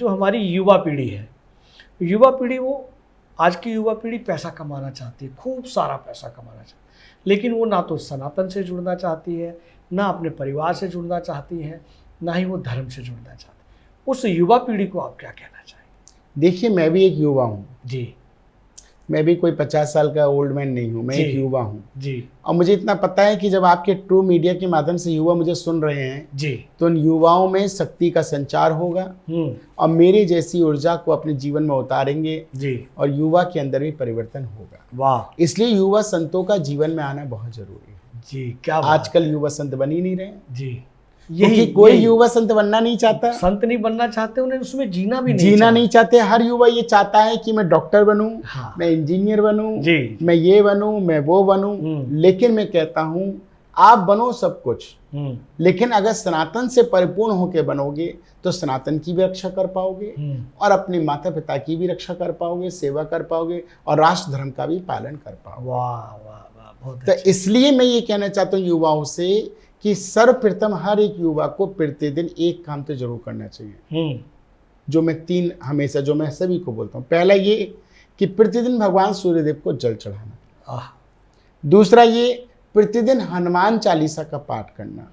जो हमारी युवा पीढ़ी है, युवा पीढ़ी वो आज की युवा पीढ़ी पैसा कमाना चाहती है, खूब सारा पैसा कमाना चाहती है, लेकिन वो ना तो सनातन से जुड़ना चाहती है, ना अपने परिवार से जुड़ना चाहती है, ना ही वो धर्म से जुड़ना चाहती है। उस युवा पीढ़ी को आप क्या कहना चाहेंगे? देखिए, मैं भी एक युवा हूँ जी मैं भी कोई 50 साल का ओल्ड मैन नहीं हूँ, मैं एक युवा हूँ जी और मुझे इतना पता है कि जब आपके ट्रू मीडिया के माध्यम से युवा मुझे सुन रहे हैं जी तो उन युवाओं में शक्ति का संचार होगा और मेरे जैसी ऊर्जा को अपने जीवन में उतारेंगे जी और युवा के अंदर भी परिवर्तन होगा। वाह इसलिए युवा संतों का जीवन में आना बहुत जरूरी है। जी, क्या बात आजकल युवा संत बन ही नहीं रहे जी, क्योंकि कोई युवा संत बनना नहीं चाहता, संत नहीं बनना चाहते, उन्हें उसमें जीना भी नहीं चाहते। हर युवा ये चाहता है कि मैं डॉक्टर बनूं, हाँ। मैं इंजीनियर बनूं, जी मैं ये बनूं, मैं वो बनूं। लेकिन मैं कहता हूं आप बनो सब कुछ, लेकिन अगर सनातन से परिपूर्ण होकर बनोगे तो सनातन की भी रक्षा कर पाओगे और अपने माता पिता की भी रक्षा कर पाओगे, सेवा कर पाओगे और राष्ट्र धर्म का भी पालन कर पाओगे। वाह वाह वाह, बहुत तो इसलिए मैं ये कहना चाहता हूँ युवाओं से कि सर्वप्रथम हर एक युवा को प्रतिदिन एक काम तो जरूर करना चाहिए, जो मैं जो मैं सभी को बोलता हूँ। पहला ये कि प्रतिदिन भगवान सूर्यदेव को जल चढ़ाना, दूसरा ये प्रतिदिन हनुमान चालीसा का पाठ करना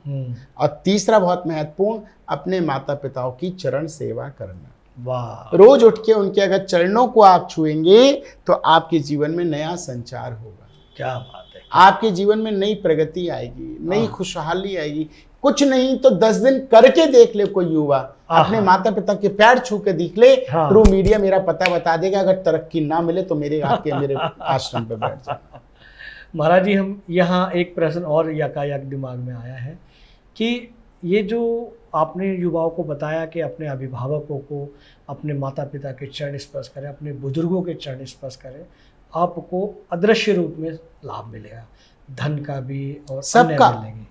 और तीसरा बहुत महत्वपूर्ण अपने माता पिताओं की चरण सेवा करना। वाह, रोज उठ के उनके अगर चरणों को आप छुएंगे तो आपके जीवन में नया संचार होगा। क्या बात है, आपके जीवन में नई प्रगति आएगी, नई खुशहाली आएगी। कुछ नहीं तो 10 दिन करके देख ले कोई युवा, अपने माता पिता के पैर छू के देख ले। ट्रू मीडिया मेरा पता बता देगा, अगर तरक्की ना मिले तो मेरे आश्रम पे बैठ जाए। महाराज जी, हम यहाँ एक प्रश्न और यकायक दिमाग में आया है कि ये जो आपने युवाओं को बताया कि अपने अभिभावकों को, अपने माता पिता के चरण स्पर्श करें, अपने बुजुर्गों के चरण स्पर्श करें, आपको अदृश्य रूप में लाभ मिलेगा, धन का भी और सबका मिलेंगे।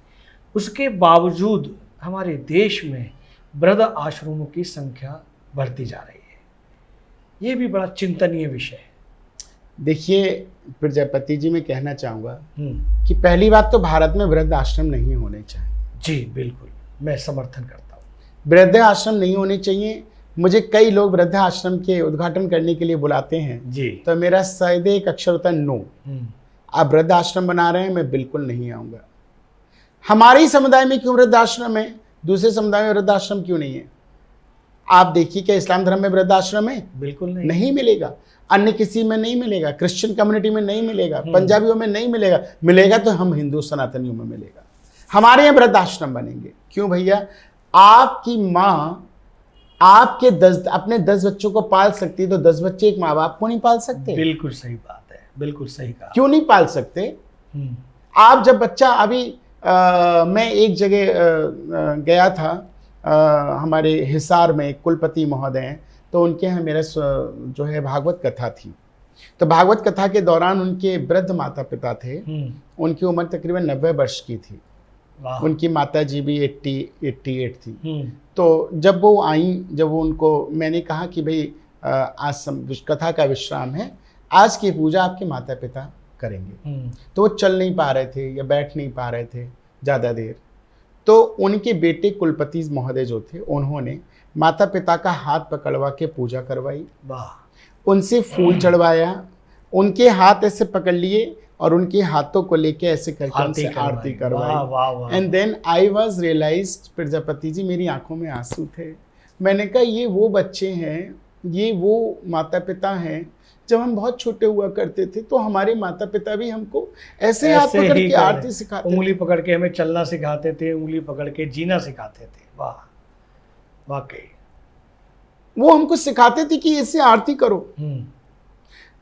उसके बावजूद हमारे देश में वृद्ध आश्रमों की संख्या बढ़ती जा रही है। ये भी बड़ा चिंतनीय विषय है। देखिए प्रजापति जी, मैं कहना चाहूँगा कि पहली बात तो भारत में वृद्ध आश्रम नहीं होने चाहिए। जी बिल्कुल, मैं समर्थन करता हूँ। वृद्ध आश्रम नहीं होने चाहिए। मुझे कई लोग वृद्ध आश्रम के उद्घाटन करने के लिए बुलाते हैं जी, तो मेरा सीधे एक अक्षर होता है नो। आप वृद्ध आश्रम बना रहे हैं, मैं बिल्कुल नहीं आऊँगा। हमारे ही समुदाय में क्यों वृद्ध आश्रम है, दूसरे समुदाय में वृद्ध आश्रम क्यों नहीं है? आप देखिए, क्या इस्लाम धर्म में वृद्ध आश्रम है? बिल्कुल नहीं मिलेगा। अन्य किसी में नहीं मिलेगा, क्रिश्चियन कम्युनिटी में नहीं मिलेगा, पंजाबियों में नहीं मिलेगा। मिलेगा तो हम हिंदू सनातनियों में मिलेगा। हमारे यहाँ वृद्ध आश्रम बनेंगे। क्यों भैया? आपकी माँ आपके अपने 10 बच्चों को पाल सकती है तो 10 बच्चे एक माँ बाप को नहीं पाल सकते? बिल्कुल सही बात है, बिल्कुल सही कहा। क्यों नहीं पाल सकते? आप जब बच्चा अभी मैं एक जगह गया था, हमारे हिसार में कुलपति महोदय हैं, तो उनके यहाँ मेरा जो है भागवत कथा थी। तो भागवत कथा के दौरान उनके वृद्ध माता पिता थे, उनकी उम्र तकरीबन 90 वर्ष की थी। उनकी माता जी भी 88 थी। तो जब वो आई, जब वो उनको मैंने कहा कि भाई आज कथा का विश्राम है, आज की पूजा आपके माता पिता करेंगे। तो वो चल नहीं पा रहे थे या बैठ नहीं पा रहे थे ज़्यादा देर। तो उनके बेटे कुलपति महोदय जो थे, उन्होंने माता पिता का हाथ पकड़वा के पूजा करवाई, उनसे फूल चढ़वाया, उनके हाथ ऐसे पकड़ लिए और उनके हाथों को लेके ऐसे करके उनसे आरती करवाई। And then I was realized, Prajapati ji, मेरी आंखों में आंसू थे। मैंने कहा ये वो बच्चे हैं, ये वो माता पिता हैं। जब हम बहुत छोटे हुआ करते थे तो हमारे माता पिता भी हमको ऐसे हाथ पकड़ के आरती सिखाते, उंगली पकड़ के हमें चलना सिखाते थे, उंगली पकड़ के जीना सिखाते थे। वाह, वाकई वो हमको सिखाते थे कि ऐसे आरती करो,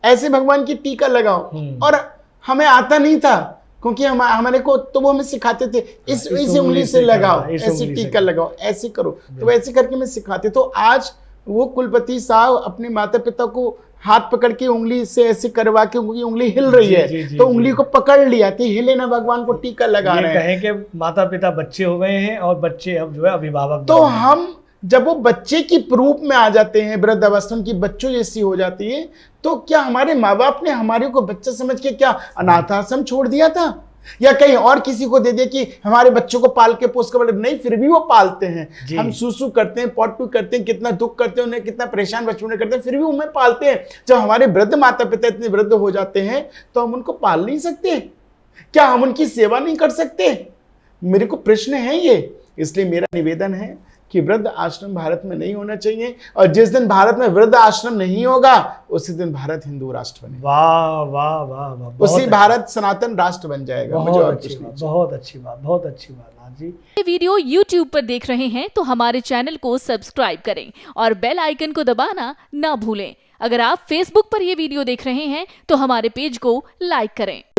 ऐसे भगवान की टीका लगाओ। और हमें आता नहीं था क्योंकि हमारे को तो वो हमें सिखाते थे, इस उंगली से लगाओ, ऐसे टीका लगाओ, ऐसे करो। तो वैसे करके मैं सिखाते। तो आज वो कुलपति साहब अपने माता पिता को हाथ पकड़ के उंगली से ऐसे करवा के, उनकी उंगली हिल रही है तो उंगली को पकड़ लिया कि हिले ना, भगवान को टीका लगा रहे हैं। कहें कि माता पिता बच्चे हो गए हैं और बच्चे अब जो है अभिभावक। तो हम जब वो बच्चे की रूप में आ जाते हैं, वृद्ध अवस्था की बच्चों जैसी हो जाती है, तो क्या हमारे माँ बाप ने हमारे को बच्चा समझ के क्या अनाथ आश्रम छोड़ दिया था? या कहीं और किसी को दे दिया कि हमारे बच्चों को पाल के पोस कर, नहीं, फिर भी वो पालते हैं। हम सूसू करते हैं, पॉटू करते हैं, कितना दुख करते हैं, उन्हें कितना परेशान बचपन में करते हैं, फिर भी उन्हें पालते हैं। जब हमारे वृद्ध माता पिता इतने वृद्ध हो जाते हैं तो हम उनको पाल नहीं सकते? क्या हम उनकी सेवा नहीं कर सकते? मेरे को प्रश्न है ये। इसलिए मेरा निवेदन है कि वृद्ध आश्रम भारत में नहीं होना चाहिए, और जिस दिन भारत में वृद्ध आश्रम नहीं होगा उसी दिन भारत हिंदू राष्ट्र बनेगा। वाह वाह वाह वाह, उसी भारत सनातन राष्ट्र बन जाएगा। मुझे और कुछ नहीं। बहुत अच्छी बात, बहुत अच्छी बात नाथ जी। ये वीडियो YouTube पर देख रहे हैं तो हमारे चैनल को सब्सक्राइब करें और बेल आइकन को दबाना ना भूलें। अगर आप Facebook पर ये वीडियो देख रहे हैं तो हमारे पेज को लाइक करें।